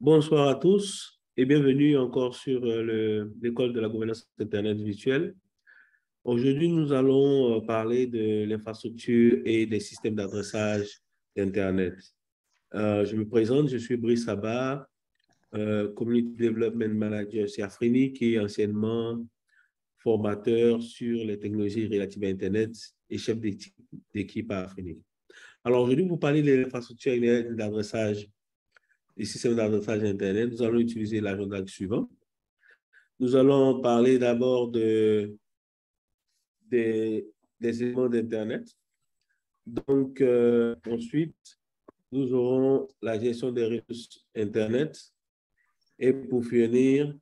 Bonsoir à tous et bienvenue encore sur l'école de la gouvernance Internet virtuelle. Aujourd'hui, nous allons parler de l'infrastructure et des systèmes d'adressage d'Internet. Je me présente, je suis Brice Abba, Community Development Manager chez Afrinic et anciennement formateur sur les technologies relatives à Internet et chef d'équipe à Afrinic. Alors aujourd'hui, vous parlez de l'infrastructure et d'adressage des systèmes d'adressage Internet. Nous allons utiliser l'agenda suivant. Nous allons parler d'abord des éléments d'Internet. Donc, ensuite, nous aurons la gestion des ressources Internet. Et pour finir,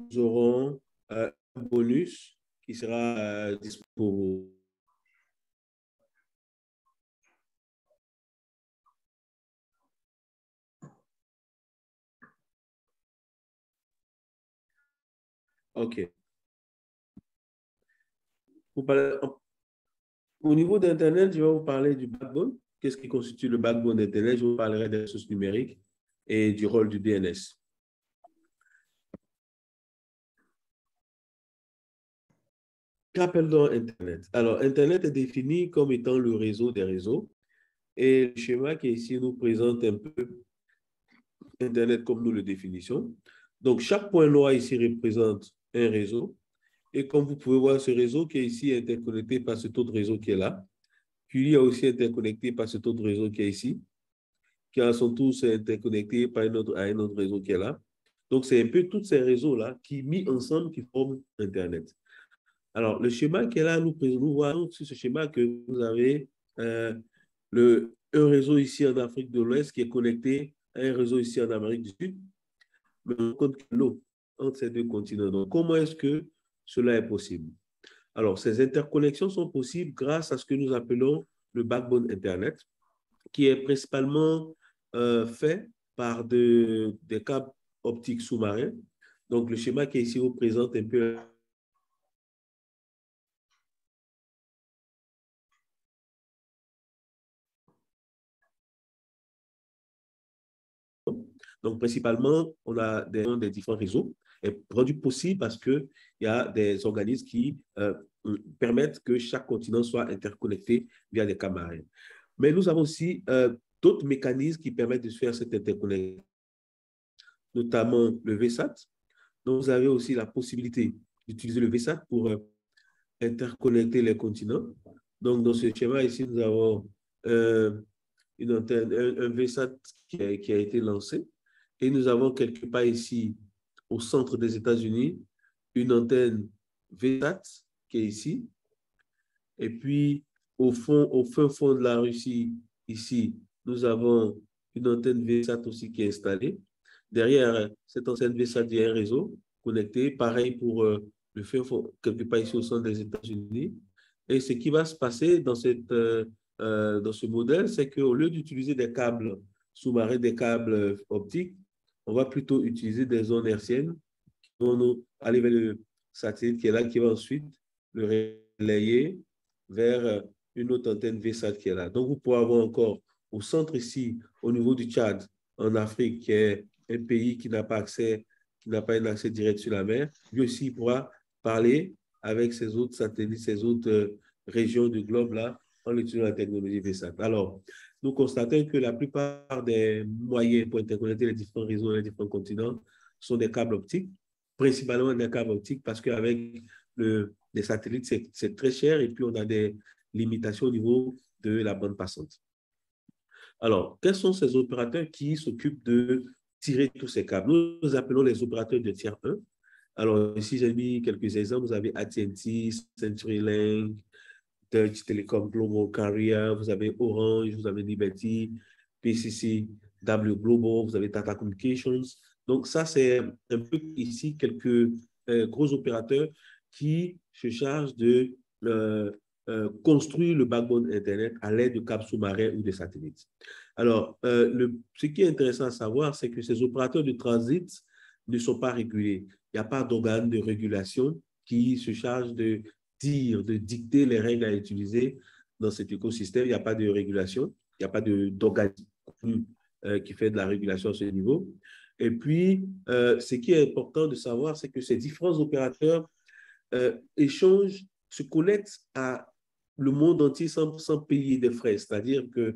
nous aurons un bonus qui sera disponible pour vous. OK. Au niveau d'Internet, je vais vous parler du backbone. Qu'est-ce qui constitue le backbone d'Internet? Je vous parlerai des ressources numériques et du rôle du DNS. Qu'appelle-t-on Internet? Alors, Internet est défini comme étant le réseau des réseaux. Et le schéma qui est ici nous présente un peu Internet comme nous le définissons. Donc, chaque point noir ici représente un réseau. Et comme vous pouvez voir, ce réseau qui est ici est interconnecté par cet autre réseau qui est là. Puis, il y a aussi interconnecté par cet autre réseau qui est ici, qui sont tous interconnectés par un autre réseau qui est là. Donc, c'est un peu tous ces réseaux-là qui, mis ensemble, qui forment Internet. Alors, le schéma qui est là, nous voyons sur ce schéma que vous avez un réseau ici en Afrique de l'Ouest qui est connecté à un réseau ici en Amérique du Sud, mais on compte que l'eau entre ces deux continents. Donc, comment est-ce que cela est possible? Alors, ces interconnexions sont possibles grâce à ce que nous appelons le backbone Internet, qui est principalement fait par des câbles optiques sous-marins. Donc, le schéma qui est ici vous présente un peu donc, principalement, on a des différents réseaux rendus possibles parce qu'il y a des organismes qui permettent que chaque continent soit interconnecté via des câbles marins. Mais nous avons aussi d'autres mécanismes qui permettent de faire cette interconnexion, notamment le VSAT. Donc, vous avez aussi la possibilité d'utiliser le VSAT pour interconnecter les continents. Donc, dans ce schéma ici, nous avons une antenne, un VSAT qui a été lancé. Et nous avons quelque part ici, au centre des États-Unis, une antenne VSAT qui est ici. Et puis, au fin fond de la Russie, ici, nous avons une antenne VSAT aussi qui est installée. Derrière cette antenne VSAT, il y a un réseau connecté. Pareil pour le fin fond, quelque part ici au centre des États-Unis. Et ce qui va se passer dans ce modèle, c'est qu'au lieu d'utiliser des câbles sous-marins, des câbles optiques, on va plutôt utiliser des zones hertziennes qui vont nous aller vers le satellite qui est là, qui va ensuite le relayer vers une autre antenne VSAT qui est là. Donc, vous pouvez avoir encore au centre ici, au niveau du Tchad, en Afrique, qui est un pays qui n'a pas accès, qui n'a pas un accès direct sur la mer, lui aussi il pourra parler avec ces autres satellites, ces autres régions du globe-là, en utilisant la technologie VSAT. Alors, nous constatons que la plupart des moyens pour interconnecter les différents réseaux, les différents continents, sont des câbles optiques, principalement des câbles optiques, parce qu'avec les satellites, c'est très cher et puis on a des limitations au niveau de la bande passante. Alors, quels sont ces opérateurs qui s'occupent de tirer tous ces câbles? Nous appelons les opérateurs de tiers 1. Alors, ici, j'ai mis quelques exemples. Vous avez AT&T, CenturyLink, Deutsche Telekom Global Carrier, vous avez Orange, vous avez Liberty, PCC, W Global, vous avez Tata Communications. Donc, ça, c'est un peu ici quelques gros opérateurs qui se chargent de construire le backbone Internet à l'aide de câbles sous-marins ou de satellites. Alors, ce qui est intéressant à savoir, c'est que ces opérateurs de transit ne sont pas régulés. Il n'y a pas d'organe de régulation qui se charge de dicter les règles à utiliser dans cet écosystème. Il n'y a pas de régulation, il n'y a pas d'organisme qui fait de la régulation à ce niveau. Et puis, ce qui est important de savoir, c'est que ces différents opérateurs échangent, se connectent à le monde entier sans payer des frais. C'est-à-dire que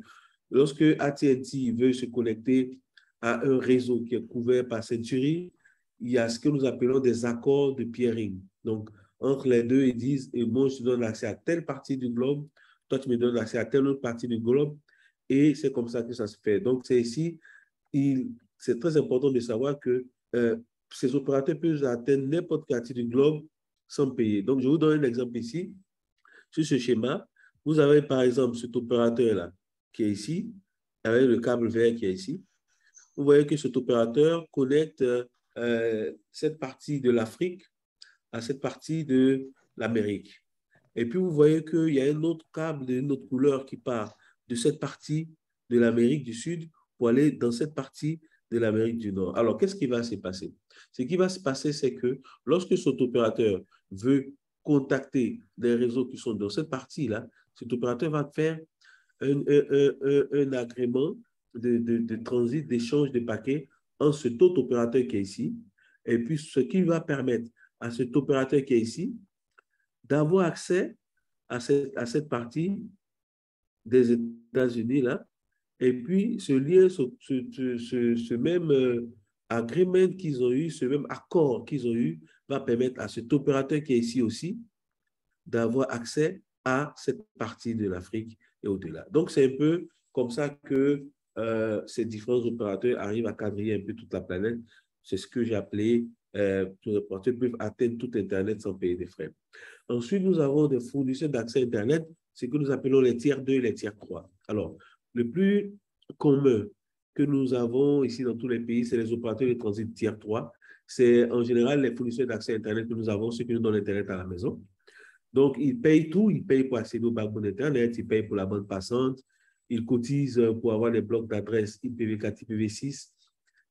lorsque AT&T veut se connecter à un réseau qui est couvert par Century, il y a ce que nous appelons des accords de peering. Donc, entre les deux, ils disent, et moi, je te donne accès à telle partie du globe, toi, tu me donnes accès à telle autre partie du globe, et c'est comme ça que ça se fait. Donc, c'est ici, c'est très important de savoir que ces opérateurs peuvent atteindre n'importe quelle partie du globe sans payer. Donc, je vous donne un exemple ici. Sur ce schéma, vous avez par exemple cet opérateur-là qui est ici, avec le câble vert qui est ici. Vous voyez que cet opérateur connecte cette partie de l'Afrique à cette partie de l'Amérique. Et puis, vous voyez qu'il y a un autre câble d'une autre couleur qui part de cette partie de l'Amérique du Sud pour aller dans cette partie de l'Amérique du Nord. Alors, qu'est-ce qui va se passer? Ce qui va se passer, c'est que lorsque cet opérateur veut contacter des réseaux qui sont dans cette partie-là, cet opérateur va faire un agrément de transit, d'échange de paquets entre cet autre opérateur qui est ici, et puis ce qui va permettre à cet opérateur qui est ici d'avoir accès à cette partie des États-Unis, là, et puis ce lien, ce même agreement qu'ils ont eu, ce même accord qu'ils ont eu, va permettre à cet opérateur qui est ici aussi d'avoir accès à cette partie de l'Afrique et au-delà. Donc, c'est un peu comme ça que ces différents opérateurs arrivent à quadriller un peu toute la planète. C'est ce que j'ai appelé tous les opérateurs peuvent atteindre tout Internet sans payer des frais. Ensuite, nous avons des fournisseurs d'accès à Internet, ce que nous appelons les tiers 2 et les tiers 3. Alors, le plus commun que nous avons ici dans tous les pays, c'est les opérateurs de transit tiers 3. C'est en général les fournisseurs d'accès à Internet que nous avons, ceux qui nous donnent Internet à la maison. Donc, ils payent tout. Ils payent pour accéder au backbone Internet, ils payent pour la bande passante, ils cotisent pour avoir des blocs d'adresses IPv4, IPv6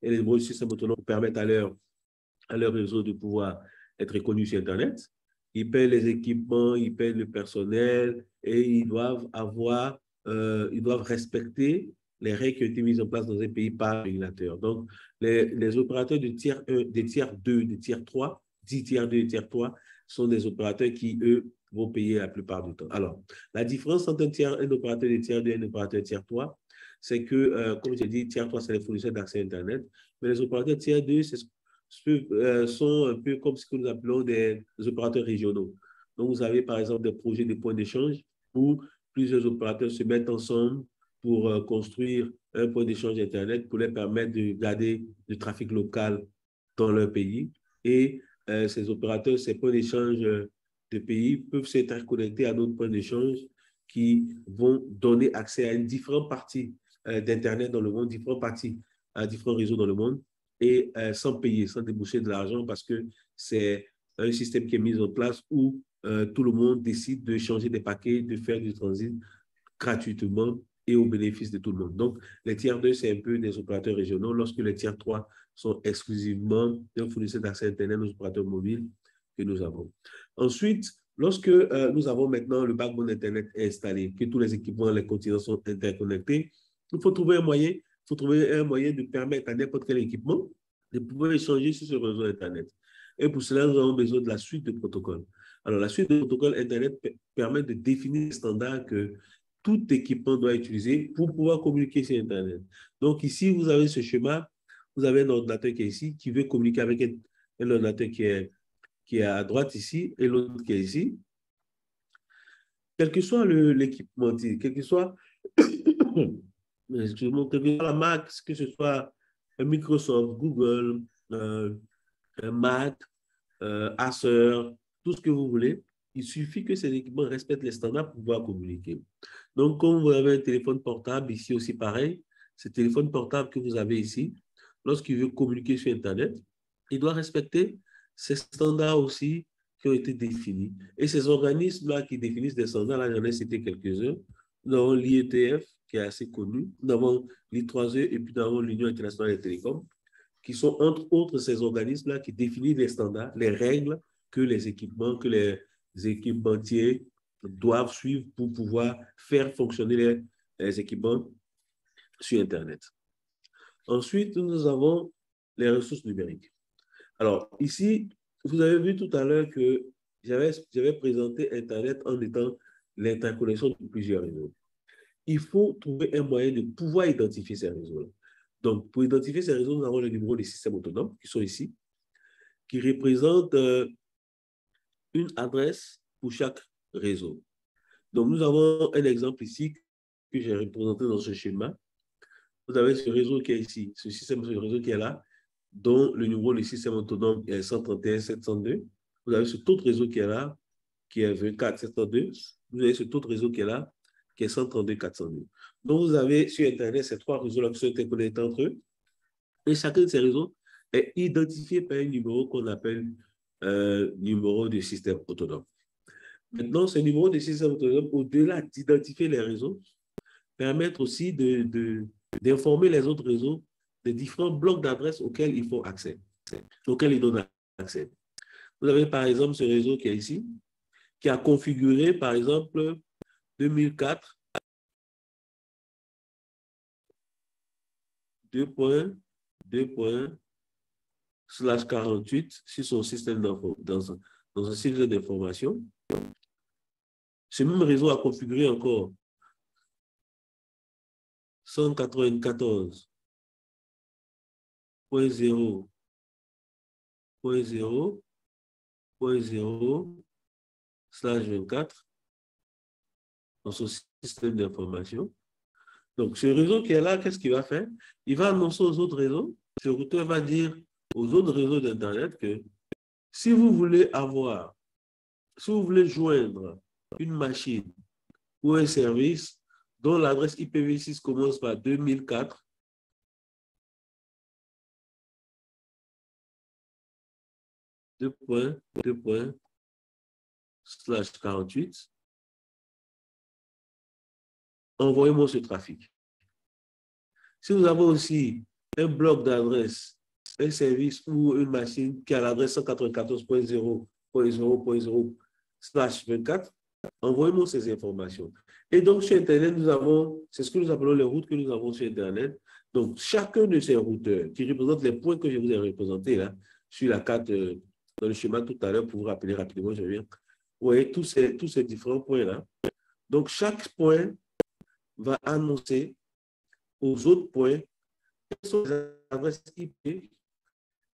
et les numéros de système autonome permettent à leur réseau de pouvoir être reconnus sur Internet. Ils payent les équipements, ils payent le personnel et ils doivent ils doivent respecter les règles qui ont été mises en place dans un pays par le régulateur. Donc, les opérateurs de tiers 1, des tiers 2, des tiers 3, 10 tiers 2 et tiers 3 sont des opérateurs qui, eux, vont payer la plupart du temps. Alors, la différence entre un opérateur de tiers 2 et un opérateur de tiers 3, c'est que, comme j'ai dit, tiers 3, c'est les fournisseurs d'accès à Internet, mais les opérateurs tiers 2, sont un peu comme ce que nous appelons des opérateurs régionaux. Donc, vous avez par exemple des projets de points d'échange où plusieurs opérateurs se mettent ensemble pour construire un point d'échange Internet pour leur permettre de garder le trafic local dans leur pays. Et ces opérateurs, ces points d'échange de pays peuvent s'être connectés à d'autres points d'échange qui vont donner accès à une différente partie d'Internet dans le monde, différentes parties à différents réseaux dans le monde et sans payer, sans déboucher de l'argent parce que c'est un système qui est mis en place où tout le monde décide de changer des paquets, de faire du transit gratuitement et au bénéfice de tout le monde. Donc, les tiers 2, c'est un peu des opérateurs régionaux, lorsque les tiers 3 sont exclusivement des fournisseurs d'accès Internet, nos opérateurs mobiles que nous avons. Ensuite, lorsque nous avons maintenant le backbone Internet installé, que tous les équipements, les continents sont interconnectés, il faut trouver un moyen de permettre à n'importe quel équipement de pouvoir échanger sur ce réseau Internet. Et pour cela, nous avons besoin de la suite de protocoles. Alors, la suite de protocoles Internet permet de définir les standards que tout équipement doit utiliser pour pouvoir communiquer sur Internet. Donc, ici, vous avez ce schéma. Vous avez un ordinateur qui est ici, qui veut communiquer avec un ordinateur qui est à droite ici et l'autre qui est ici. Quel que soit l'équipement, quel que soit excusez-moi, quelle que soit la marque, que ce soit Microsoft, Google, Mac, Acer, tout ce que vous voulez, il suffit que ces équipements respectent les standards pour pouvoir communiquer. Donc, comme vous avez un téléphone portable, ici aussi pareil, ce téléphone portable que vous avez ici, lorsqu'il veut communiquer sur Internet, il doit respecter ces standards aussi qui ont été définis. Et ces organismes-là qui définissent des standards, là, j'en ai cité quelques-uns. Nous avons l'IETF, qui est assez connu. Nous avons l'I3E et puis nous avons l'Union internationale des télécoms, qui sont entre autres ces organismes-là qui définissent les standards, les règles que les équipementiers doivent suivre pour pouvoir faire fonctionner les équipements sur Internet. Ensuite, nous avons les ressources numériques. Alors, ici, vous avez vu tout à l'heure que j'avais présenté Internet en étant l'interconnexion de plusieurs réseaux. Il faut trouver un moyen de pouvoir identifier ces réseaux-là. Donc, pour identifier ces réseaux, nous avons le numéro des systèmes autonomes qui sont ici, qui représentent une adresse pour chaque réseau. Donc, nous avons un exemple ici que j'ai représenté dans ce schéma. Vous avez ce réseau qui est ici, ce système, ce réseau qui est là, dont le numéro du système autonome est 131.702. Vous avez cet autre réseau qui est là, qui est 24.702. Vous avez cet autre réseau qui est là, qui est 132.402. Donc, vous avez sur Internet ces trois réseaux-là qui sont interconnectés entre eux. Et chacun de ces réseaux est identifié par un numéro qu'on appelle numéro de système autonome. Maintenant, ce numéro de système autonome, au-delà d'identifier les réseaux, permettent aussi d'informer les autres réseaux des différents blocs d'adresses auxquels ils font accès, auxquels ils donnent accès. Vous avez par exemple ce réseau qui est ici, qui a configuré par exemple 2004 2.2./48 sur son système dans un système d'information. Ce même réseau a configuré encore 194.0.0.0/24 dans son système d'information. Donc, ce réseau qui est là, qu'est-ce qu'il va faire? Il va annoncer aux autres réseaux. Ce routeur va dire aux autres réseaux d'Internet que si vous voulez joindre une machine ou un service dont l'adresse IPv6 commence par 2004, /48, envoyez-moi ce trafic. Si vous avez aussi un bloc d'adresse, un service ou une machine qui a l'adresse 194.0.0.0/24, envoyez-moi ces informations. Et donc, sur Internet, c'est ce que nous appelons les routes que nous avons sur Internet. Donc, chacun de ces routeurs qui représentent les points que je vous ai représentés là, sur la carte, dans le schéma tout à l'heure, pour vous rappeler rapidement, je viens. Vous voyez tous ces différents points-là. Donc, chaque point va annoncer aux autres points quelles sont les adresses IP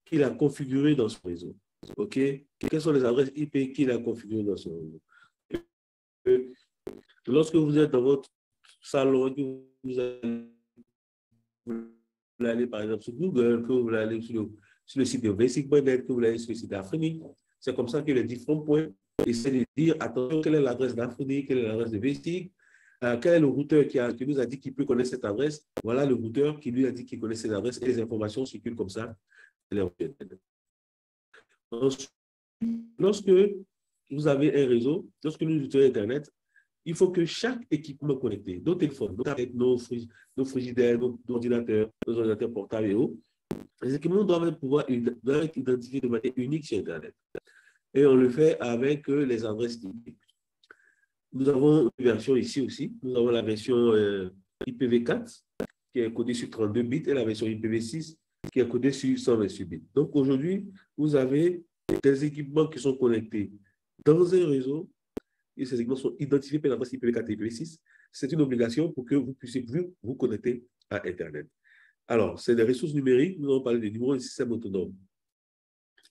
qu'il a configurées dans son réseau. OK? Quelles sont les adresses IP qu'il a configurées dans son réseau? Lorsque vous êtes dans votre salon, que vous allez par exemple sur Google, que vous allez sur le site de basic.net, que vous allez sur le site d'Afrique, c'est comme ça que les différents points essaient de dire, attention, quelle est l'adresse d'Afrique, quelle est l'adresse de Basic, quel est le routeur qui nous a dit qu'il peut connaître cette adresse, voilà le routeur qui lui a dit qu'il connaît cette adresse, et les informations circulent comme ça. Lorsque vous avez un réseau, lorsque nous utilisons Internet, il faut que chaque équipement connecté, nos téléphones, nos tablettes, nos frigidaires, nos ordinateurs portables et autres, les équipements doivent être identifiés de manière unique sur Internet. Et on le fait avec les adresses IP. Nous avons une version ici aussi. Nous avons la version IPv4 qui est codée sur 32 bits et la version IPv6 qui est codée sur 128 bits. Donc aujourd'hui, vous avez des équipements qui sont connectés dans un réseau et ces équipements sont identifiés par l'adresse IPv4 et IPv6. C'est une obligation pour que vous puissiez vous connecter à Internet. Alors, c'est des ressources numériques. Nous avons parlé des numéros de système autonome.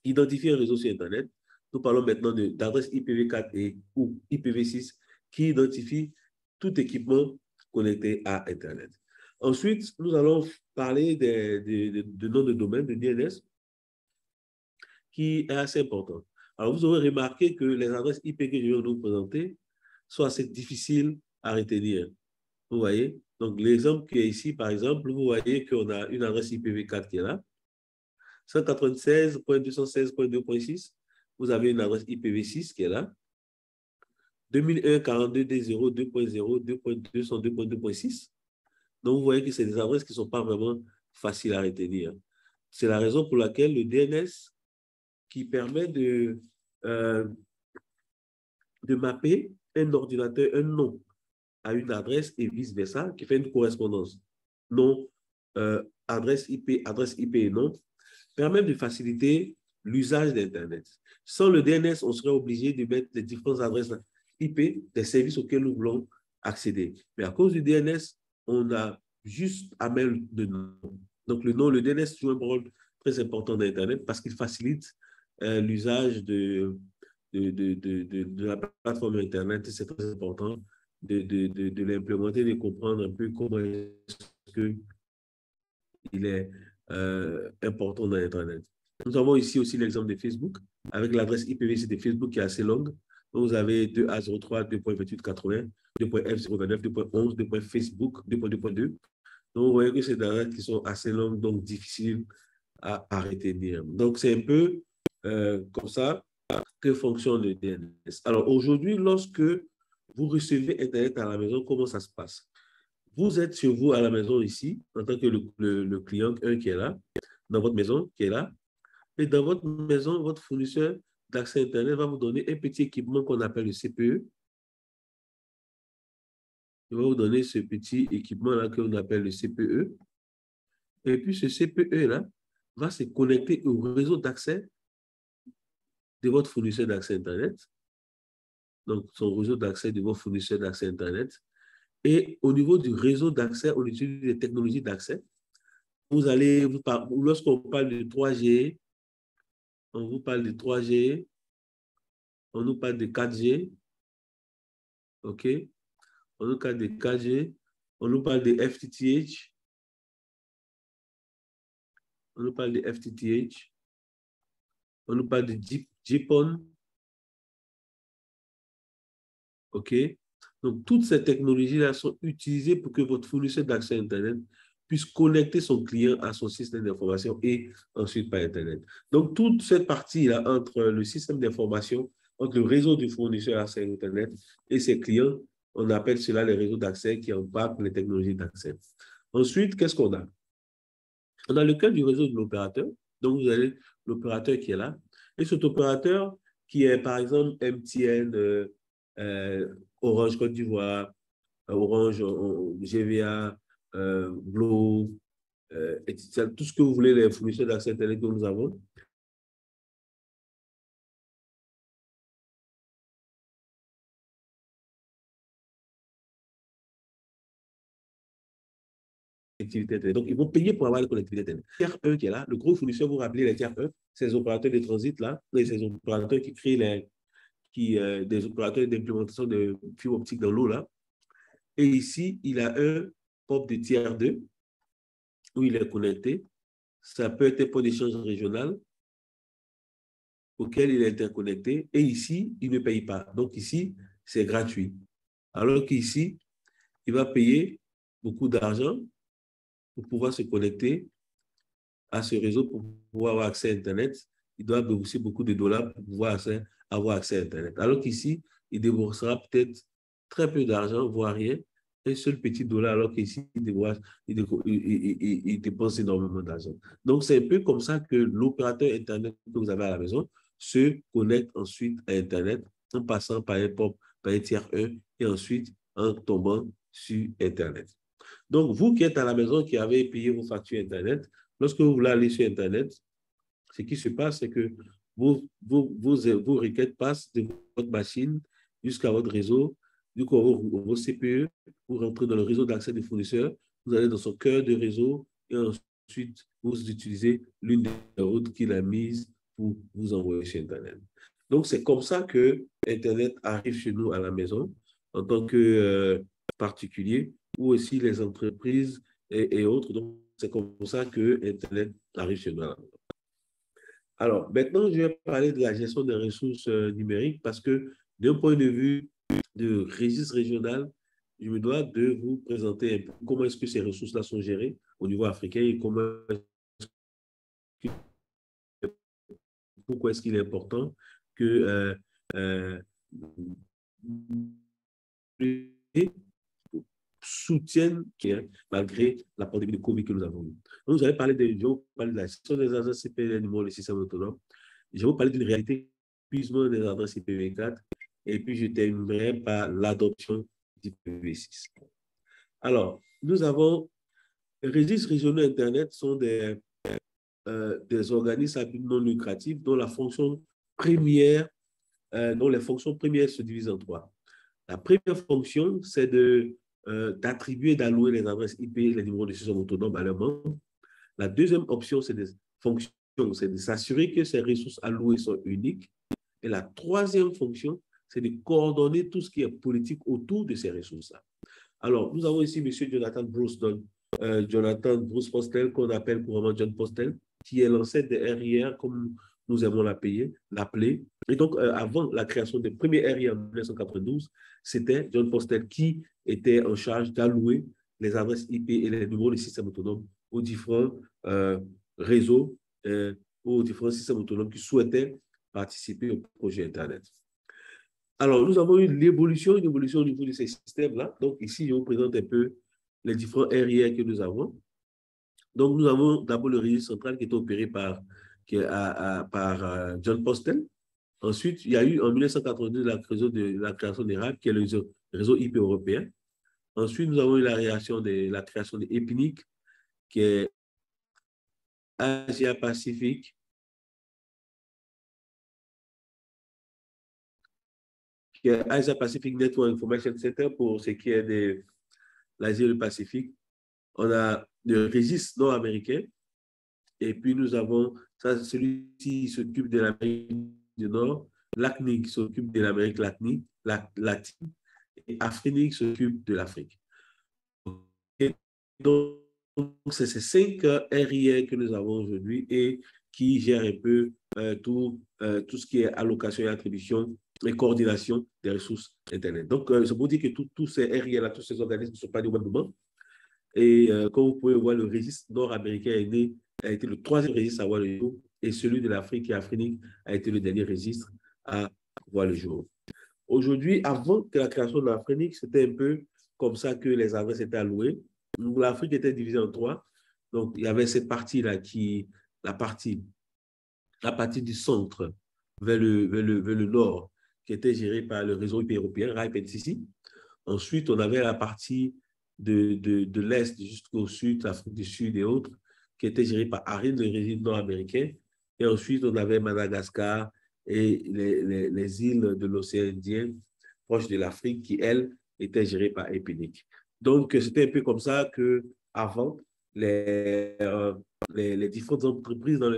Identifier un réseau sur Internet. Nous parlons maintenant d'adresse IPv4 ou IPv6 qui identifie tout équipement connecté à Internet. Ensuite, nous allons parler de nom de domaine, de DNS, qui est assez important. Alors, vous aurez remarqué que les adresses IP que je vais vous présenter sont assez difficiles à retenir. Vous voyez? Donc, l'exemple qui est ici, par exemple, vous voyez qu'on a une adresse IPv4 qui est là. 196.216.2.6. Vous avez une adresse IPv6 qui est là. 2001.42.D0, 2.0, 2.200, 2.2.6. Donc, vous voyez que c'est des adresses qui ne sont pas vraiment faciles à retenir. C'est la raison pour laquelle le DNS, qui permet de mapper un ordinateur, un nom à une adresse et vice-versa, qui fait une correspondance. Nom, adresse IP et nom. permettent de faciliter l'usage d'Internet. Sans le DNS, on serait obligé de mettre les différentes adresses IP des services auxquels nous voulons accéder. Mais à cause du DNS, on a juste à mettre le nom. Donc, le DNS joue un rôle très important d'Internet parce qu'il facilite l'usage de la plateforme Internet. C'est très important de l'implémenter, de comprendre un peu comment est-ce qu'il est important dans Internet. Nous avons ici aussi l'exemple de Facebook, avec l'adresse IPv6 de Facebook qui est assez longue. Donc, vous avez 2A03, 2.2880, 2.F029, 2.11, 2.Facebook, 2.2.2. Donc, vous voyez que c'est des adresses qui sont assez longues, donc difficiles à retenir. Donc, c'est un peu comme ça que fonctionne le DNS. Alors, aujourd'hui, lorsque vous recevez Internet à la maison, comment ça se passe? Vous êtes chez vous à la maison ici, en tant que le client 1 qui est là, dans votre maison qui est là. Et dans votre maison, votre fournisseur d'accès Internet va vous donner un petit équipement qu'on appelle le CPE. Il va vous donner ce petit équipement-là qu'on appelle le CPE. Et puis, ce CPE-là va se connecter au réseau d'accès de votre fournisseur d'accès Internet. Donc, son réseau d'accès de votre fournisseur d'accès Internet. Et au niveau du réseau d'accès, on utilise les technologies d'accès. Lorsqu'on parle de 3G, on vous parle de 3G, on nous parle de 4G, OK? On nous parle de 4G, on nous parle de FTTH, on nous parle de FTTH, on nous parle de GPON, OK? Donc, toutes ces technologies-là sont utilisées pour que votre fournisseur d'accès Internet puisse connecter son client à son système d'information et ensuite par Internet. Donc, toute cette partie-là entre le système d'information, entre le réseau du fournisseur d'accès Internet et ses clients, on appelle cela les réseaux d'accès qui embarquent les technologies d'accès. Ensuite, qu'est-ce qu'on a? On a le cas du réseau de l'opérateur. Donc, vous avez l'opérateur qui est là. Et cet opérateur qui est, par exemple, MTN, Orange Côte d'Ivoire, Orange, GVA, Glo, etc. Tout ce que vous voulez, les fournisseurs d'accès Internet que nous avons. Donc, ils vont payer pour avoir la connectivité Internet. Tiers 1 qui est là, le gros fournisseur, vous rappelez les tiers 1, ces opérateurs de transit là, ces opérateurs qui créent des opérateurs d'implémentation de fibre optique dans l'eau là. Et ici, il a un port de tiers 2 où il est connecté. Ça peut être un port d'échange régional auquel il est interconnecté. Et ici, il ne paye pas. Donc ici, c'est gratuit. Alors qu'ici, il va payer beaucoup d'argent pour pouvoir se connecter à ce réseau, pour pouvoir avoir accès à Internet. Il doit débourser beaucoup de dollars pour pouvoir avoir accès à Internet. Alors qu'ici, il déboursera peut-être très peu d'argent, voire rien, un seul petit dollar, alors qu'ici, il dépense énormément d'argent. Donc, c'est un peu comme ça que l'opérateur Internet que vous avez à la maison se connecte ensuite à Internet en passant par un tiers 1 et ensuite en tombant sur Internet. Donc, vous qui êtes à la maison, qui avez payé vos factures Internet, lorsque vous voulez aller sur Internet, ce qui se passe, c'est que vos requêtes passent de votre machine jusqu'à votre réseau, du coup, vos CPE, vous rentrez dans le réseau d'accès des fournisseurs, vous allez dans son cœur de réseau et ensuite, vous utilisez l'une des routes qu'il a mises pour vous envoyer sur Internet. Donc, c'est comme ça que Internet arrive chez nous à la maison en tant que particulier ou aussi les entreprises et autres. Donc, c'est comme ça que Internet arrive chez nous à la maison. Alors, maintenant, je vais parler de la gestion des ressources numériques parce que d'un point de vue de registre régional, je me dois de vous présenter un peu comment est-ce que ces ressources-là sont gérées au niveau africain et pourquoi est-ce qu'il est important que soutiennent malgré la pandémie de Covid que nous avons eue. Donc, vous avez parlé de la gestion des adresses IPv4 du le système autonome. Je vais vous parler d'une réalité d'épuisement des adresses IPv4 et puis je terminerai par l'adoption d'IPv6. Alors, nous avons les registres régionaux Internet sont des des organismes à but non lucratif dont la fonction première, dont les fonctions premières se divisent en trois. La première fonction, c'est d'attribuer et d'allouer les adresses IP et les numéros de système autonome à leurs membres. La deuxième option, c'est c'est de s'assurer que ces ressources allouées sont uniques. Et la troisième fonction, c'est de coordonner tout ce qui est politique autour de ces ressources-là. Alors, nous avons ici M. Jonathan Bruce Postel, qu'on appelle couramment John Postel, qui est l'ancêtre des RIR, comme nous aimons l'appeler. Et donc, avant la création des premiers RIR en 1992, c'était John Postel qui était en charge d'allouer les adresses IP et les numéros de systèmes autonomes aux différents réseaux, aux différents systèmes autonomes qui souhaitaient participer au projet Internet. Alors, nous avons eu une évolution au niveau de ces systèmes-là. Donc, ici, je vous présente un peu les différents RIR que nous avons. Donc, nous avons d'abord le registre central qui est opéré par John Postel. Ensuite, il y a eu en 1982 la création des RAP, qui est le réseau IP européen. Ensuite, nous avons eu la création de EPNIC, qui est Asia-Pacifique, qui est Asia-Pacific Network Information Center pour ce qui est de l'Asie et le Pacifique. On a le registre nord-américain. Et puis, nous avons celui-ci qui s'occupe de l'Amérique du Nord, l'ACNIC qui s'occupe de l'Amérique latine, et Afrinic qui s'occupe de l'Afrique. Donc, c'est ces 5 RIR que nous avons aujourd'hui et qui gèrent un peu tout ce qui est allocation et attribution et coordination des ressources Internet. Donc, c'est pour dire que tous ces RIR-là, tous ces organismes ne sont pas du même moment. Et comme vous pouvez voir, le registre nord-américain a été le troisième registre à voir le jour et celui de l'Afrique et Afrinique a été le dernier registre à voir le jour. Aujourd'hui, avant que la création de l'Afrique, c'était un peu comme ça que les adresses étaient allouées. L'Afrique était divisée en 3. Donc, il y avait cette partie-là la partie du centre vers le nord, qui était gérée par le réseau IP européen, RIPE-NCC. Ensuite, on avait la partie de l'Est jusqu'au Sud, l'Afrique du Sud et autres, qui était gérée par ARIN, le régime nord-américain. Et ensuite, on avait Madagascar et les îles de l'océan Indien, proches de l'Afrique, qui, elles, étaient gérées par EPNIC. Donc, c'était un peu comme ça qu'avant, les différentes entreprises dans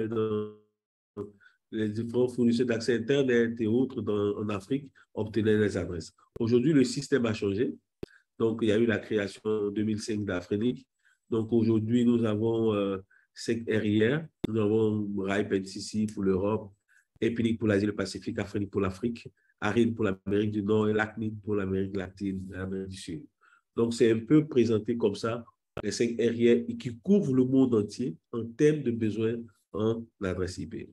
les différents fournisseurs d'accès Internet et autres en Afrique obtenaient les adresses. Aujourd'hui, le système a changé. Donc, il y a eu la création en 2005 d'Afrique. Donc, aujourd'hui, nous avons 5 RIR. Nous avons RIPE-NCC pour l'Europe, EPNIC pour l'Asie et le Pacifique, Afrinic pour l'Afrique, ARIN pour l'Amérique du Nord et LACNIC pour l'Amérique latine et l'Amérique du Sud. Donc, c'est un peu présenté comme ça, les 5 RIR qui couvrent le monde entier en termes de besoins en adresse IP.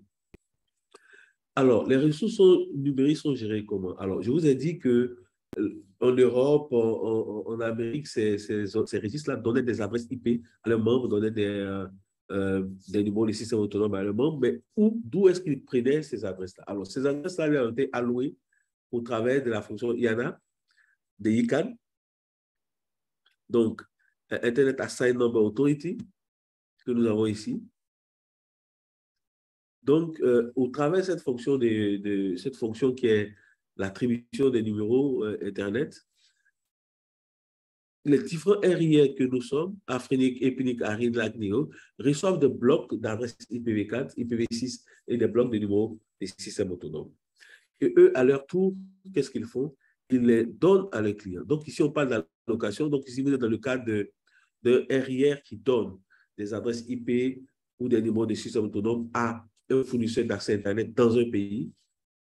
Alors, les ressources numériques sont gérées comment? Alors, je vous ai dit que en Europe, en Amérique, ces registres-là donnaient des adresses IP à leurs membres, donnaient des numéros de système autonome à leurs membres, mais d'où est-ce qu'ils prenaient ces adresses-là? Alors, ces adresses-là ont été allouées au travers de la fonction IANA, de ICANN, donc Internet Assigned Number Authority, que nous avons ici. Donc, au travers de cette fonction qui est l'attribution des numéros Internet, les différents RIR que nous sommes, Afrinic, EPNIC, ARIN, LACNIO, reçoivent des blocs d'adresses IPv4, IPv6 et des blocs de numéros des systèmes autonomes. Et eux, à leur tour, qu'est-ce qu'ils font? Ils les donnent à leurs clients. Donc, ici, on parle d'allocation. Donc, ici, vous êtes dans le cadre d'un RIR qui donne des adresses IP ou des numéros de systèmes autonomes à un fournisseur d'accès Internet dans un pays.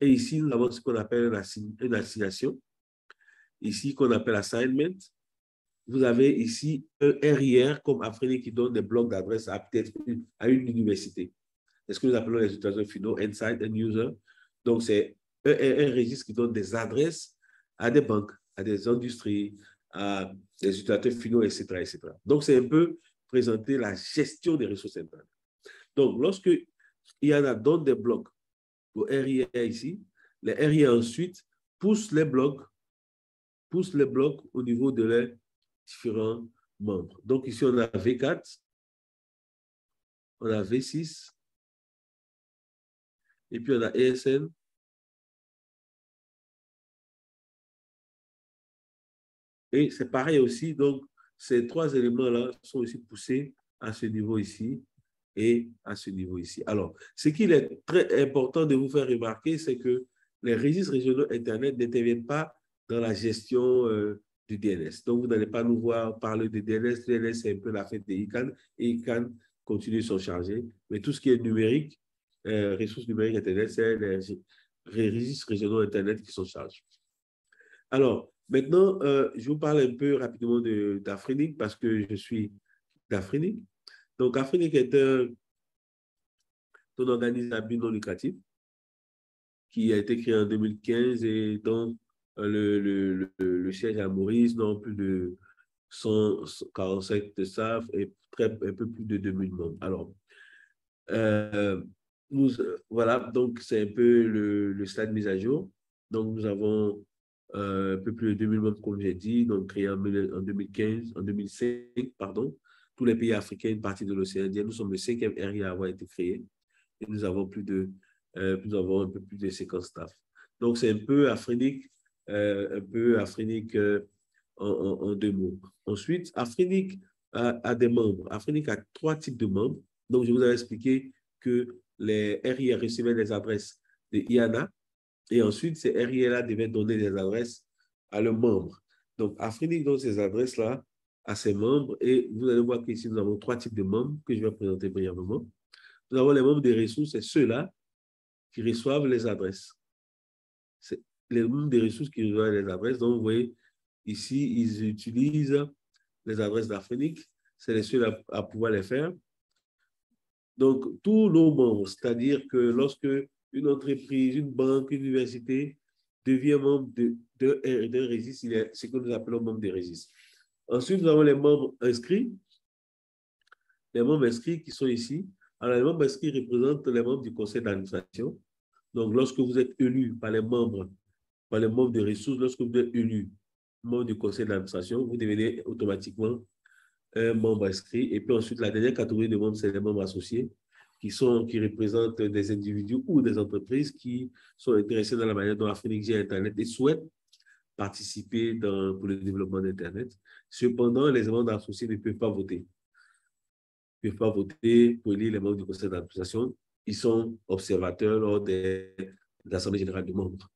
Et ici, nous avons ce qu'on appelle une assignation. Ici, qu'on appelle assignment. Vous avez ici un RIR comme Afrinic qui donne des blocs d'adresses à peut-être à une université. C'est ce que nous appelons les utilisateurs finaux, inside and user. Donc, c'est un registre qui donne des adresses à des banques, à des industries, à des utilisateurs finaux, etc., etc. Donc, c'est un peu présenter la gestion des ressources Internet. Donc, lorsque IANA donne des blocs au RIR ici, les RIR ensuite poussent les blocs au niveau de leurs différents membres. Donc, ici, on a V4, on a V6 Et puis, on a ESN. Et c'est pareil aussi. Donc, ces trois éléments-là sont aussi poussés à ce niveau ici et à ce niveau ici. Alors, ce qu'il est très important de vous faire remarquer, c'est que les registres régionaux Internet n'interviennent pas dans la gestion du DNS. Donc, vous n'allez pas nous voir parler de DNS. DNS, c'est un peu la fête des ICANN. Et ICANN continue son chargé. Mais tout ce qui est numérique, ressources numériques Internet, c'est les registres régionaux Internet qui sont chargés. Alors, maintenant, je vous parle un peu rapidement d'Afrenic parce que je suis d'Afrenic. Donc, Afrinic est un organisme à but non lucratif qui a été créé en 2015 et dont le siège à Maurice, non plus de 145 de staff et un peu plus de 2000 membres. Alors, voilà, donc c'est un peu le stade mis à jour. Donc, nous avons un peu plus de 2000 membres, comme j'ai dit, donc créés en 2015, en 2005, pardon. Tous les pays africains, une partie de l'océan Indien. Nous sommes le 5e RIA à avoir été créé. Et nous avons nous avons un peu plus de 50 staff. Donc, c'est un peu Afrinic en deux mots. Ensuite, Afrinic a des membres. Afrinic a 3 types de membres. Donc, je vous avais expliqué que les RIA recevaient des adresses de IANA et ensuite, ces RIA-là devaient donner des adresses à leurs membres. Donc, Afrinic donne ces adresses-là à ses membres et vous allez voir qu'ici, nous avons 3 types de membres que je vais présenter brièvement. Nous avons les membres des ressources, c'est ceux-là qui reçoivent les adresses. C'est les membres des ressources qui reçoivent les adresses. Donc, vous voyez, ici, ils utilisent les adresses d'Afrenic. C'est les seuls à pouvoir les faire. Donc, tous nos membres, c'est-à-dire que lorsque une entreprise, une banque, une université devient membre d'un registre, c'est ce que nous appelons membre des registres. Ensuite, nous avons les membres inscrits. Les membres inscrits qui sont ici. Alors, les membres inscrits représentent les membres du conseil d'administration. Donc, lorsque vous êtes élu par les membres de ressources, lorsque vous êtes élu membre du conseil d'administration, vous devenez automatiquement un membre inscrit. Et puis ensuite, la dernière catégorie de membres, c'est les membres associés qui représentent des individus ou des entreprises qui sont intéressés dans la manière dont Afrinic gère Internet et souhaitent participer pour le développement d'Internet. Cependant, les membres associés ne peuvent pas voter. Ils ne peuvent pas voter pour élire les membres du conseil d'administration. Ils sont observateurs lors de l'Assemblée générale des membres.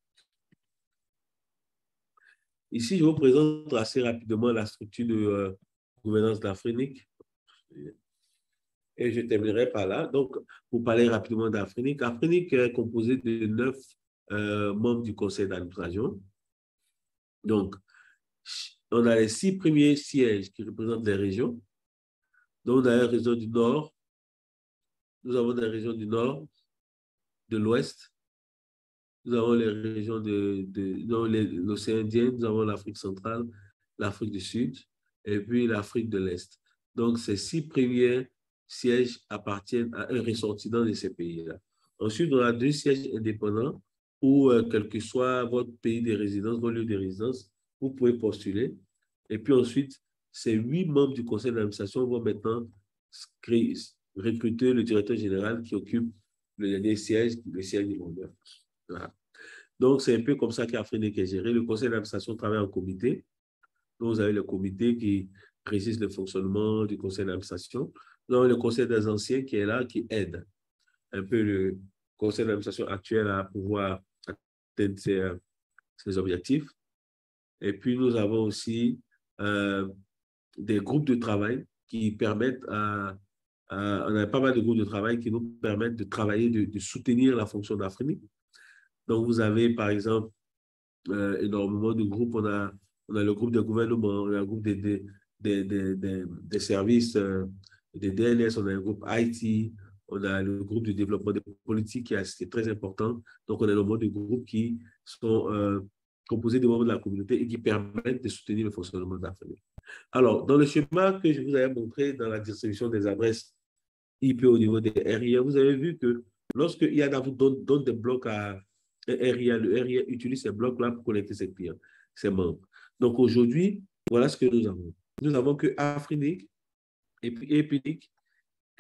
Ici, je vous présente assez rapidement la structure de gouvernance d'Afrenic. Et je terminerai par là. Donc, pour parler rapidement d'Afrenic, Afrinic est composé de 9 membres du conseil d'administration. Donc, on a les 6 premiers sièges qui représentent les régions. Donc, on a la région du Nord. Nous avons des régions du Nord, de l'Ouest. Nous avons les régions de l'océan Indien. Nous avons l'Afrique centrale, l'Afrique du Sud et puis l'Afrique de l'Est. Donc, ces 6 premiers sièges appartiennent à un ressortissant de ces pays-là. Ensuite, on a 2 sièges indépendants où, quel que soit votre pays de résidence, votre lieu de résidence, vous pouvez postuler. Et puis ensuite, ces 8 membres du conseil d'administration vont maintenant recruter le directeur général qui occupe le dernier siège, le siège du mandeur. Voilà. Donc, c'est un peu comme ça qu'Afrenic est géré. Le conseil d'administration travaille en comité. Donc, vous avez le comité qui régisse le fonctionnement du conseil d'administration. Nous avons le conseil des anciens qui est là, qui aide un peu le conseil d'administration actuel à pouvoir atteindre ses objectifs. Et puis, nous avons aussi des groupes de travail qui permettent on a pas mal de groupes de travail qui nous permettent de travailler, de soutenir la fonction d'Afrenic. Donc, vous avez, par exemple, énormément de groupes. On a le groupe de gouvernement, on a le groupe des services des DNS, on a le groupe IT, on a le groupe de développement des politiques qui est très important. Donc, on a énormément de groupes qui sont composés de membres de la communauté et qui permettent de soutenir le fonctionnement d'Afrenic. Alors, dans le schéma que je vous avais montré dans la distribution des adresses IP au niveau des RIA, vous avez vu que lorsque IANA vous donne des blocs à RIA, le RIA utilise ces blocs-là pour connecter ses clients, ses membres. Donc aujourd'hui, voilà ce que nous avons. Nous avons que Afrinic et puis Epinic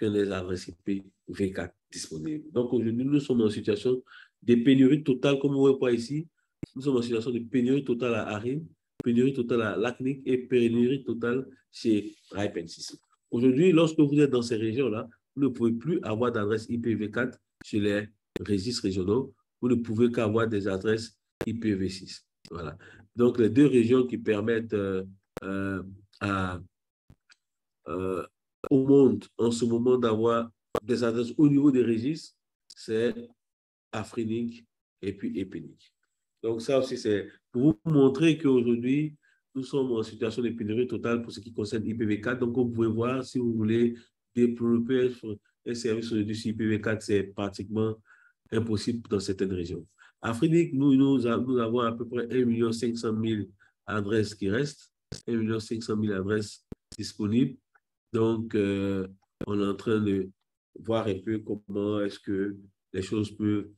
que les adresses IP V4 disponibles. Donc aujourd'hui, nous sommes en situation de pénurie totale, comme vous voyez ici. Nous sommes en situation de pénurie totale à Arin, pénurie totale à LACNIC et pénurie totale chez RIPE-N6. Aujourd'hui, lorsque vous êtes dans ces régions-là, vous ne pouvez plus avoir d'adresse IPv4 chez les registres régionaux. Vous ne pouvez qu'avoir des adresses IPv6. Voilà. Donc, les deux régions qui permettent à, au monde en ce moment d'avoir des adresses au niveau des registres, c'est Afrinic et puis Epinic. Donc, ça aussi, c'est pour vous montrer qu'aujourd'hui, nous sommes en situation de pénurie totale pour ce qui concerne IPv4. Donc, vous pouvez voir, si vous voulez développer un service sur IPv4, c'est pratiquement impossible dans certaines régions. Afrinic, nous avons à peu près 1 500 000 adresses qui restent, 1 500 000 adresses disponibles. Donc, on est en train de voir un peu comment est-ce que les choses peuvent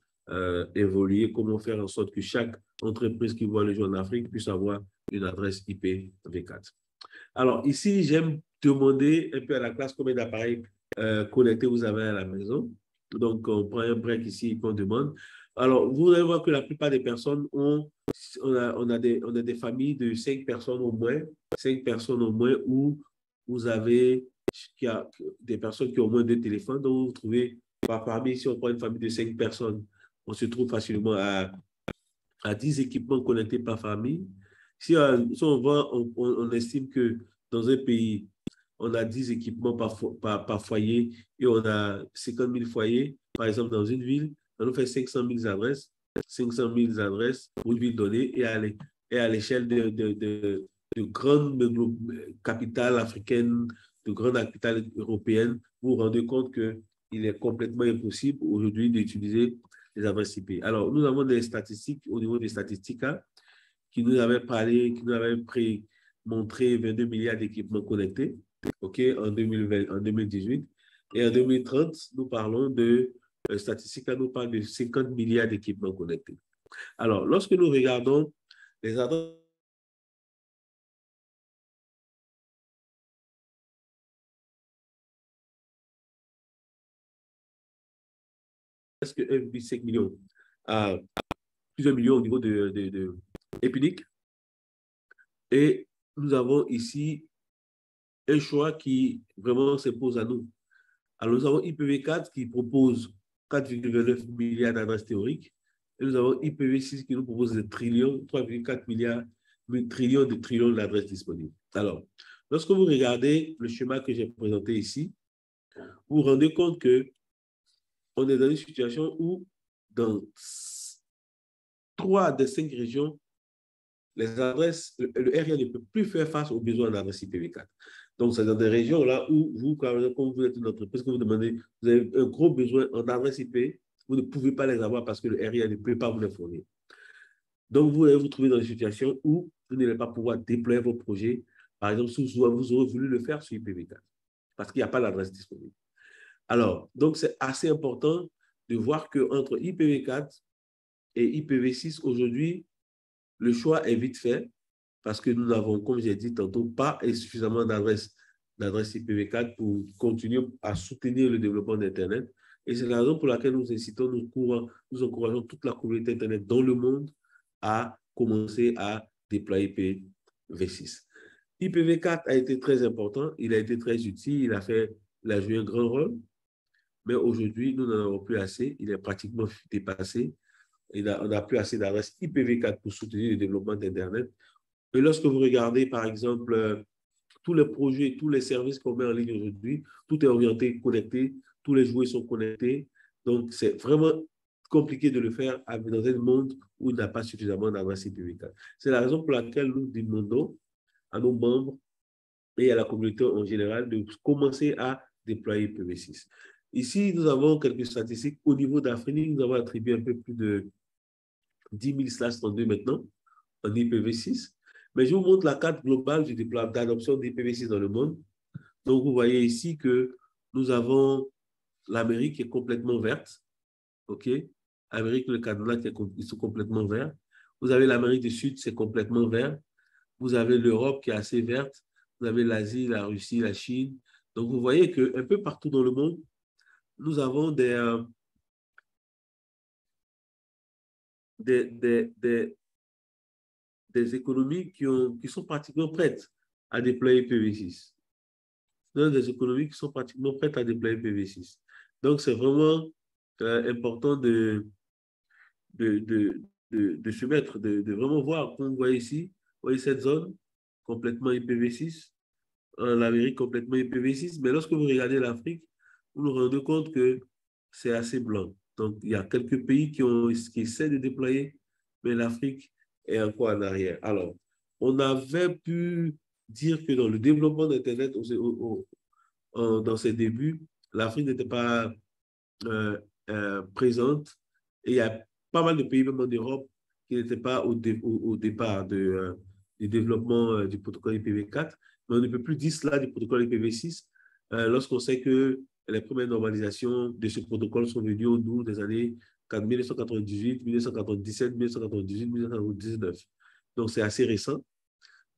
évoluer, comment faire en sorte que chaque entreprise qui voit les jeux en Afrique puisse avoir une adresse IPv4. Alors, ici, j'aime demander un peu à la classe combien d'appareils connectés vous avez à la maison. Donc, on prend un break ici et on demande. Alors, vous allez voir que la plupart des personnes on a des familles de 5 personnes au moins, 5 personnes au moins, où vous avez des personnes qui ont au moins 2 téléphones. Donc, vous trouvez par famille, si on prend une famille de 5 personnes, on se trouve facilement à 10 équipements connectés par famille. Si on estime que dans un pays, on a 10 équipements par foyer et on a 50 000 foyers, par exemple dans une ville, on nous fait 500 000 adresses, 500 000 adresses pour une ville donnée et à l'échelle de grandes capitales africaines, de grandes capitales européennes, vous vous rendez compte qu'il est complètement impossible aujourd'hui d'utiliser les adresses IP. Alors, nous avons des statistiques au niveau des statistiques qui nous avaient parlé, qui nous avaient montré 22 milliards d'équipements connectés en 2018. Et en 2030, nous parlons de statistiques, nous parlons de 50 milliards d'équipements connectés. Alors, lorsque nous regardons les adresses presque 1,5 million à plusieurs millions au niveau de Epinic. Et nous avons ici un choix qui vraiment s'impose à nous. Alors, nous avons IPv4 qui propose 4,9 milliards d'adresses théoriques. Et nous avons IPv6 qui nous propose des trillions, 3,4 milliards, trillions d'adresses disponibles. Alors, lorsque vous regardez le schéma que j'ai présenté ici, vous vous rendez compte qu'on est dans une situation où dans 3 des 5 régions, les adresses, le RIA ne peut plus faire face aux besoins d'adresse IPv4. Donc, c'est dans des régions là où vous, quand vous êtes une entreprise, que vous demandez, vous avez un gros besoin en adresse IP, vous ne pouvez pas les avoir parce que le RIA ne peut pas vous les fournir. Donc, vous allez vous trouver dans une situation où vous n'allez pas pouvoir déployer vos projets. Par exemple, si vous aurez voulu le faire sur IPv4, parce qu'il n'y a pas d'adresse disponible. Alors, donc, c'est assez important de voir qu'entre IPv4 et IPv6, aujourd'hui, le choix est vite fait parce que nous n'avons, comme j'ai dit tantôt, pas suffisamment d'adresses IPv4 pour continuer à soutenir le développement d'Internet. Et c'est la raison pour laquelle nous incitons, nous encourageons toute la communauté Internet dans le monde à commencer à déployer IPv6. IPv4 a été très important, il a été très utile, il a joué un grand rôle, mais aujourd'hui, nous n'en avons plus assez, il est pratiquement dépassé. On n'a plus assez d'adresses IPv4 pour soutenir le développement d'Internet. Et lorsque vous regardez, par exemple, tous les projets, tous les services qu'on met en ligne aujourd'hui, tout est orienté, connecté, tous les jouets sont connectés. Donc, c'est vraiment compliqué de le faire dans un monde où il n'y a pas suffisamment d'adresses IPv4. C'est la raison pour laquelle nous demandons à nos membres et à la communauté en général de commencer à déployer IPv6. Ici, nous avons quelques statistiques. Au niveau d'Afrique, nous avons attribué un peu plus de 10 000/32 maintenant en IPv6. Mais je vous montre la carte globale du déploiement d'adoption d'IPv6 dans le monde. Donc, vous voyez ici que nous avons l'Amérique qui est complètement verte. OK? L'Amérique et le Canada qui sont complètement verts. Vous avez l'Amérique du Sud, c'est complètement vert. Vous avez l'Europe qui est assez verte. Vous avez l'Asie, la Russie, la Chine. Donc, vous voyez qu'un peu partout dans le monde, nous avons des économies qui sont pratiquement prêtes à déployer IPv6. Des économies qui sont pratiquement prêtes à déployer IPv6. Donc, c'est vraiment important de, de, de se mettre, de vraiment voir, comme vous voyez ici, vous voyez cette zone complètement IPv6, en Amérique complètement IPv6, mais lorsque vous regardez l'Afrique, vous vous rendez compte que c'est assez blanc. Donc, il y a quelques pays qui essaient de déployer, mais l'Afrique est encore en arrière. Alors, on avait pu dire que dans le développement d'Internet, dans ses débuts, l'Afrique n'était pas euh, présente. Et il y a pas mal de pays, même en Europe, qui n'étaient pas au départ du développement du protocole IPv4. Mais on ne peut plus dire cela du protocole IPv6 lorsqu'on sait que les premières normalisations de ce protocole sont venues au bout des années 1998, 1997, 1998, 1999. Donc, c'est assez récent.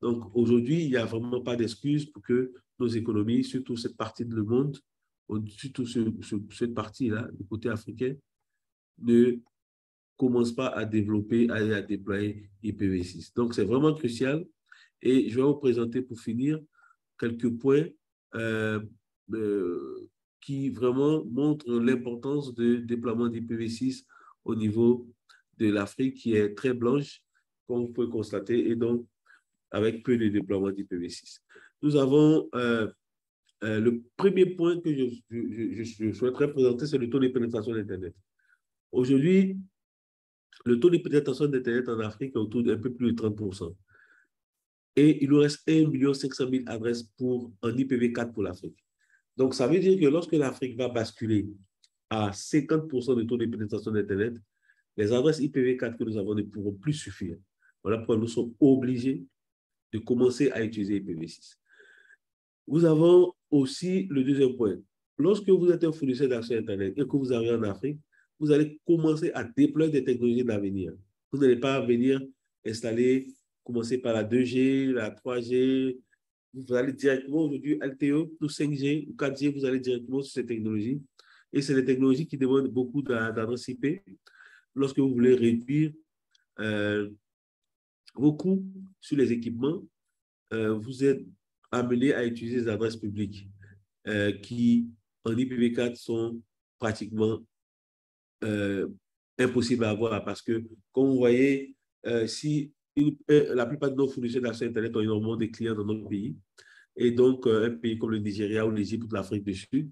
Donc, aujourd'hui, il n'y a vraiment pas d'excuse pour que nos économies, surtout cette partie du monde, surtout cette partie-là, du côté africain, ne commence pas à développer, à déployer IPv6. Donc, c'est vraiment crucial. Et je vais vous présenter pour finir quelques points euh, euh, qui vraiment montrent l'importance du déploiement d'IPv6 au niveau de l'Afrique, qui est très blanche, comme vous pouvez constater, et donc avec peu de déploiement d'IPv6. Nous avons le premier point que je souhaiterais présenter, c'est le taux de pénétration d'Internet. Aujourd'hui, le taux de pénétration d'Internet en Afrique est autour d'un peu plus de 30%. Et il nous reste 1,5 million adresses en IPv4 pour l'Afrique. Donc, ça veut dire que lorsque l'Afrique va basculer à 50% de taux de pénétration d'Internet, les adresses IPv4 que nous avons ne pourront plus suffire. Voilà pourquoi nous sommes obligés de commencer à utiliser IPv6. Nous avons aussi le deuxième point. Lorsque vous êtes un fournisseur d'accès Internet et que vous arrivez en Afrique, vous allez commencer à déployer des technologies d'avenir. Vous n'allez pas venir installer, commencer par la 2G, la 3G. Vous allez directement aujourd'hui, LTE, ou 5G ou 4G, vous allez directement sur ces technologies. Et c'est des technologies qui demandent beaucoup d'adresses IP. Lorsque vous voulez réduire vos coûts sur les équipements, vous êtes amené à utiliser des adresses publiques qui, en IPv4, sont pratiquement euh, impossibles à avoir parce que, comme vous voyez, si la plupart de nos fournisseurs d'accès Internet ont énormément de clients dans notre pays, et donc un pays comme le Nigeria ou l'Égypte ou l'Afrique du Sud,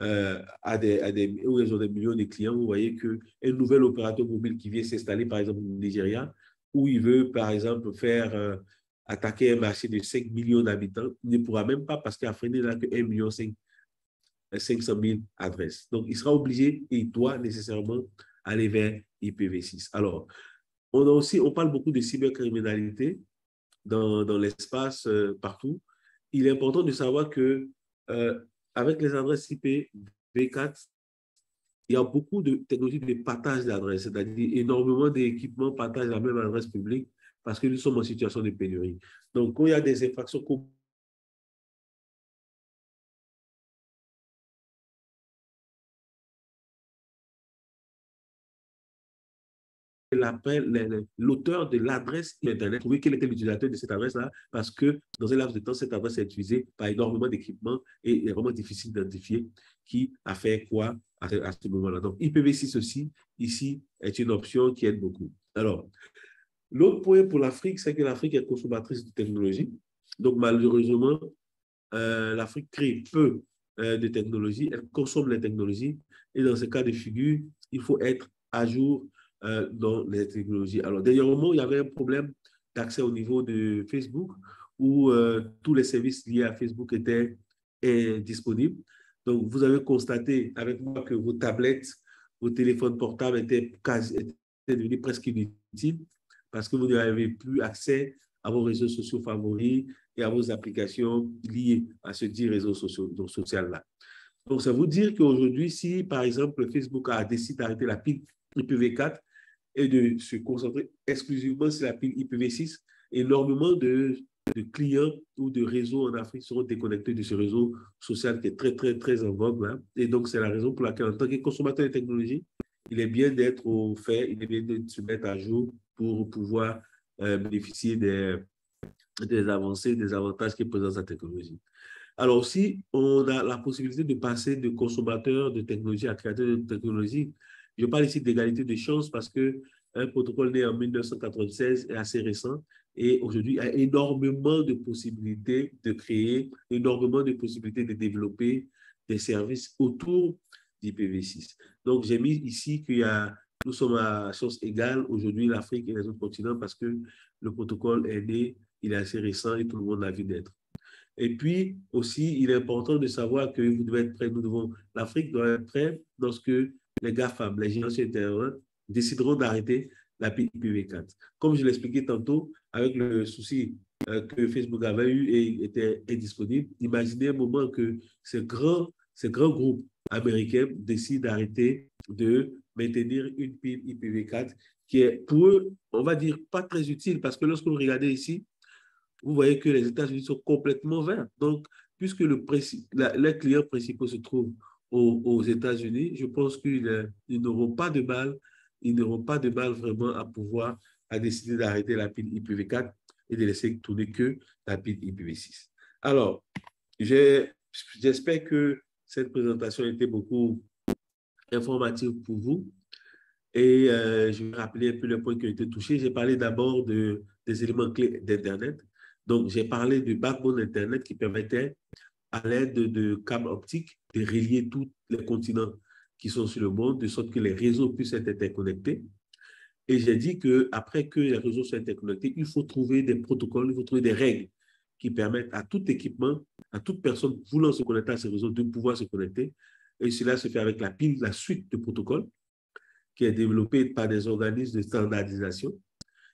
où ils ont des millions de clients, vous voyez qu'un nouvel opérateur mobile qui vient s'installer, par exemple, au Nigeria, où il veut, par exemple, faire attaquer un marché de 5 millions d'habitants, il ne pourra même pas parce qu'Afrique n'a que 1,5 million 500 000 adresses. Donc, il sera obligé et il doit nécessairement aller vers IPv6. Alors, on parle beaucoup de cybercriminalité dans l'espace partout. Il est important de savoir que avec les adresses IPv4, il y a beaucoup de technologies de partage d'adresses, c'est-à-dire énormément d'équipements partagent la même adresse publique parce que nous sommes en situation de pénurie. Donc, quand il y a des infractions l'auteur de l'adresse Internet, trouver quel était l'utilisateur de cette adresse-là, parce que dans un laps de temps, cette adresse est utilisée par énormément d'équipements et il est vraiment difficile d'identifier qui a fait quoi à ce moment-là. Donc, IPv6 aussi, ici, est une option qui aide beaucoup. Alors, l'autre point pour l'Afrique, c'est que l'Afrique est consommatrice de technologie. Donc, malheureusement, l'Afrique crée peu de technologies, elle consomme les technologies. Et dans ce cas de figure, il faut être à jour dans les technologies. Alors, dernièrement, il y avait un problème d'accès au niveau de Facebook où tous les services liés à Facebook étaient disponibles. Donc, vous avez constaté avec moi que vos tablettes, vos téléphones portables étaient devenus presque inutiles parce que vous n'avez plus accès à vos réseaux sociaux favoris et à vos applications liées à ce dit réseau social-là. Donc, ça veut dire qu'aujourd'hui, si par exemple Facebook a décidé d'arrêter la pile IPv4 et de se concentrer exclusivement sur la pile IPv6, énormément de de clients ou de réseaux en Afrique seront déconnectés de ce réseau social qui est très, très, très en vogue là. Et donc, c'est la raison pour laquelle, en tant que consommateur de technologie, il est bien d'être au fait, il est bien de se mettre à jour pour pouvoir bénéficier des avancées, des avantages que présente la technologie. Alors aussi, on a la possibilité de passer de consommateur de technologie à créateur de technologie. Je parle ici d'égalité de chance parce qu'un protocole né en 1996 est assez récent et aujourd'hui, il y a énormément de possibilités de créer, énormément de possibilités de développer des services autour d'IPv6. Donc, j'ai mis ici nous sommes à chance égale aujourd'hui, l'Afrique et les autres continents parce que le protocole est né, il est assez récent et tout le monde a vu d'être. Et puis aussi, il est important de savoir que vous devez être prêt, l'Afrique doit être prête lorsque les GAFAM, les géants sur Internet, décideront d'arrêter l'appli IPv4. Comme je l'expliquais tantôt, avec le souci que Facebook avait eu et était indisponible, imaginez un moment que ces grands groupes américains décident d'arrêter de maintenir une pile IPv4 qui est pour eux, on va dire, pas très utile parce que lorsque vous regardez ici, vous voyez que les États-Unis sont complètement verts. Donc, puisque les clients principaux se trouvent aux États-Unis, je pense qu'ils n'auront pas de mal, ils n'auront pas de mal vraiment à décider d'arrêter la pile IPv4 et de laisser tourner que la pile IPv6. Alors, j'espère que cette présentation a été beaucoup informative pour vous. Et je vais rappeler un peu les points qui ont été touchés. J'ai parlé d'abord des éléments clés d'Internet. Donc, j'ai parlé du backbone d'Internet qui permettait, à l'aide de câbles optiques, de relier tous les continents qui sont sur le monde, de sorte que les réseaux puissent être interconnectés. Et j'ai dit qu'après que les réseaux soient interconnectés, il faut trouver des protocoles, il faut trouver des règles qui permettent à tout équipement, à toute personne voulant se connecter à ces réseaux de pouvoir se connecter. Et cela se fait avec la suite de protocoles qui est développée par des organismes de standardisation.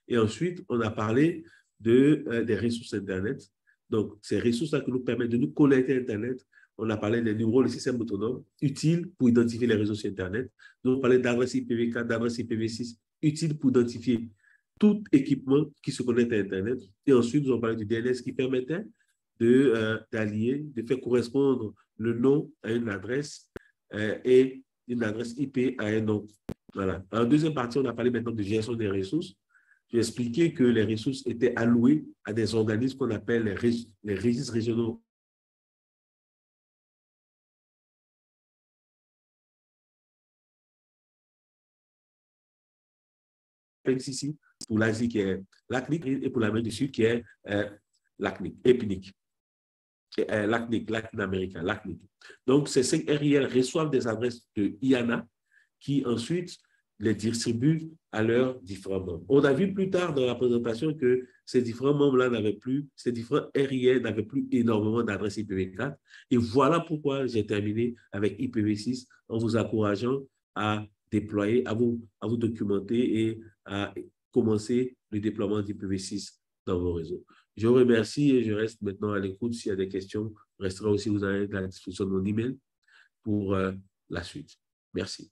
Et ensuite, on a parlé des ressources Internet. Donc, ces ressources-là qui nous permettent de nous connecter à Internet. On a parlé des neurones, des systèmes autonomes utiles pour identifier les réseaux sur Internet. Nous, on parlait d'adresse IPv4, d'adresse IPv6, utiles pour identifier tout équipement qui se connecte à Internet. Et ensuite, nous avons parlé du DNS qui permettait d'allier, de faire correspondre le nom à une adresse et une adresse IP à un nom. Voilà. En deuxième partie, on a parlé maintenant de gestion des ressources. J'ai expliqué que les ressources étaient allouées à des organismes qu'on appelle les registres régionaux. Ici, pour l'Asie qui est l'ACNIC et pour l'Amérique du Sud qui est l'ACNIC, EPNIC. L'ACNIC, américain, l'ACNIC. Donc, ces 5 RIL reçoivent des adresses de IANA qui ensuite les distribuent à leurs différents membres. On a vu plus tard dans la présentation que ces différents membres-là ces différents RIL n'avaient plus énormément d'adresses IPv4. Et voilà pourquoi j'ai terminé avec IPv6 en vous encourageant à déployer, à vous documenter et à commencer le déploiement d'IPv6 dans vos réseaux. Je vous remercie et je reste maintenant à l'écoute. S'il y a des questions, restera aussi, vous avez la disposition de mon email pour la suite. Merci.